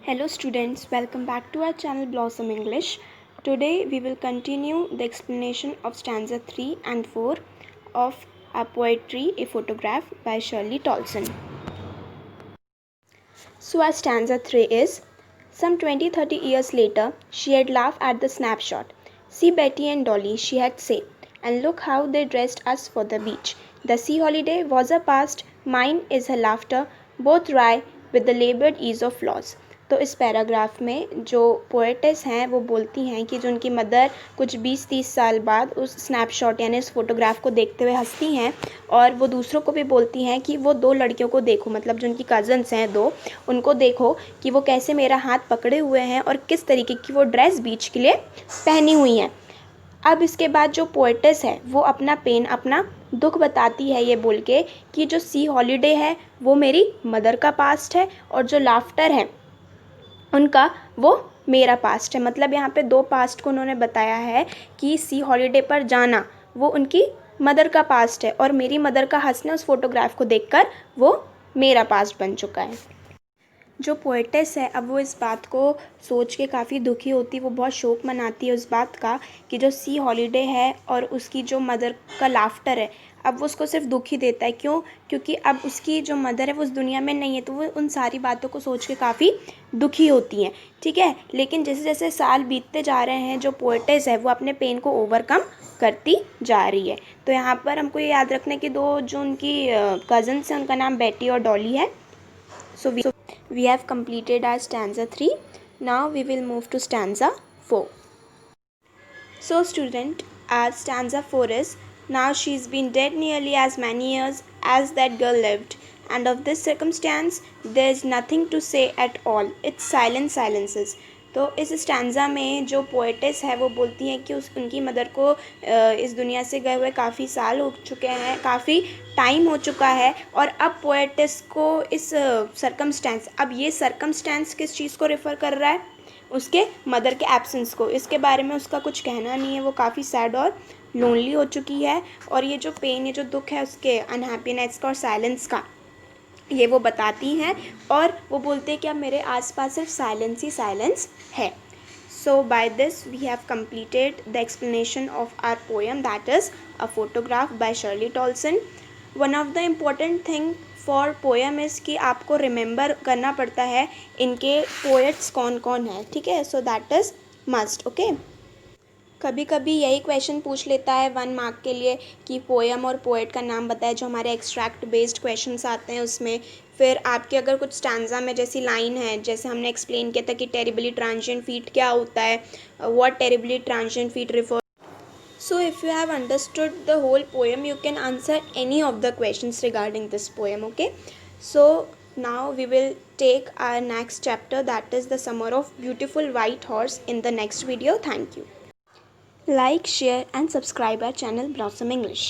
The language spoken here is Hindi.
Hello students, welcome back to our channel Blossom English. Today we will continue the explanation of stanza 3 and 4 of our poetry A Photograph by Shirley Tolson. So our stanza 3 is, some 20-30 years later, she had laughed at the snapshot. See Betty and Dolly, she had said, and look how they dressed us for the beach. The sea holiday was her past, mine is her laughter, both wry with the labored ease of flaws. तो इस पैराग्राफ में जो पोएटेस हैं वो बोलती हैं कि जो उनकी मदर कुछ 20-30 साल बाद उस स्नैपशॉट यानी उस फोटोग्राफ को देखते हुए हंसती हैं और वो दूसरों को भी बोलती हैं कि वो दो लड़कियों को देखो, मतलब जो उनकी कज़न्स हैं दो, उनको देखो कि वो कैसे मेरा हाथ पकड़े हुए हैं और किस तरीके की वो ड्रेस बीच के लिए पहनी हुई हैं। अब इसके बाद जो पोएटेस है वो अपना पेन, अपना दुख बताती है ये बोल के कि जो सी हॉलीडे है वो मेरी मदर का पास्ट है और जो लाफ्टर है उनका वो मेरा पास्ट है। मतलब यहाँ पे दो पास्ट को उन्होंने बताया है कि सी हॉलीडे पर जाना वो उनकी मदर का पास्ट है और मेरी मदर का हंसना उस फोटोग्राफ को देखकर वो मेरा पास्ट बन चुका है। जो पोएटेस है अब वो इस बात को सोच के काफ़ी दुखी होती है, वो बहुत शोक मनाती है उस बात का कि जो सी हॉलीडे है और उसकी जो मदर का लाफ्टर है अब वो उसको सिर्फ दुख ही देता है। क्यों? क्योंकि अब उसकी जो मदर है वो उस दुनिया में नहीं है, तो वो उन सारी बातों को सोच के काफ़ी दुखी होती हैं। ठीक है, लेकिन जैसे जैसे साल बीतते जा रहे हैं जो पोएटेस है वो अपने पेन को ओवरकम करती जा रही है। तो यहाँ पर हमको ये याद रखना है कि दो जो उनकी कज़न्स हैं उनका नाम बेटी और डॉली है। So we have completed our stanza 3. Now we will move to stanza 4. So student, our stanza 4 is, now she's been dead nearly as many years as that girl lived, and of this circumstance there's nothing to say at all. It's silence silences. तो इस स्टैंज़ा में जो पोएटेस है वो बोलती हैं कि उनकी मदर को इस दुनिया से गए हुए काफ़ी साल हो चुके हैं, काफ़ी टाइम हो चुका है और अब पोएटेस को इस सरकमस्टेंस, अब ये सरकमस्टेंस किस चीज़ को रेफ़र कर रहा है? उसके मदर के एब्सेंस को। इसके बारे में उसका कुछ कहना नहीं है, वो काफ़ी सैड और लोनली हो चुकी है और ये जो पेन, ये जो दुख है उसके, अनहैप्पीनेस का और साइलेंस का, ये वो बताती हैं और वो बोलते हैं कि अब मेरे आसपास सिर्फ साइलेंस ही साइलेंस है। So by this we have completed the explanation of our poem that is a photograph by Shirley Toulson. One of the important thing for poem is कि आपको रिमेंबर करना पड़ता है इनके पोएट्स कौन कौन है। ठीक है, so that is must. Okay, कभी कभी यही क्वेश्चन पूछ लेता है 1 मार्क के लिए कि पोएम और पोएट का नाम बताए, जो हमारे एक्सट्रैक्ट बेस्ड क्वेश्चंस आते हैं उसमें। फिर आपके अगर कुछ स्टैंजा में जैसी लाइन है, जैसे हमने एक्सप्लेन किया था कि टेरिबली ट्रांजिएंट फीट क्या होता है, what terribly transient feet refer. So if you have understood the whole poem, you can answer any of the questions regarding this poem. Okay, so now we will take our next chapter, that is the Summer of Beautiful White Horse, in the next video. Thank you. Like, share and subscribe our channel Blossom English.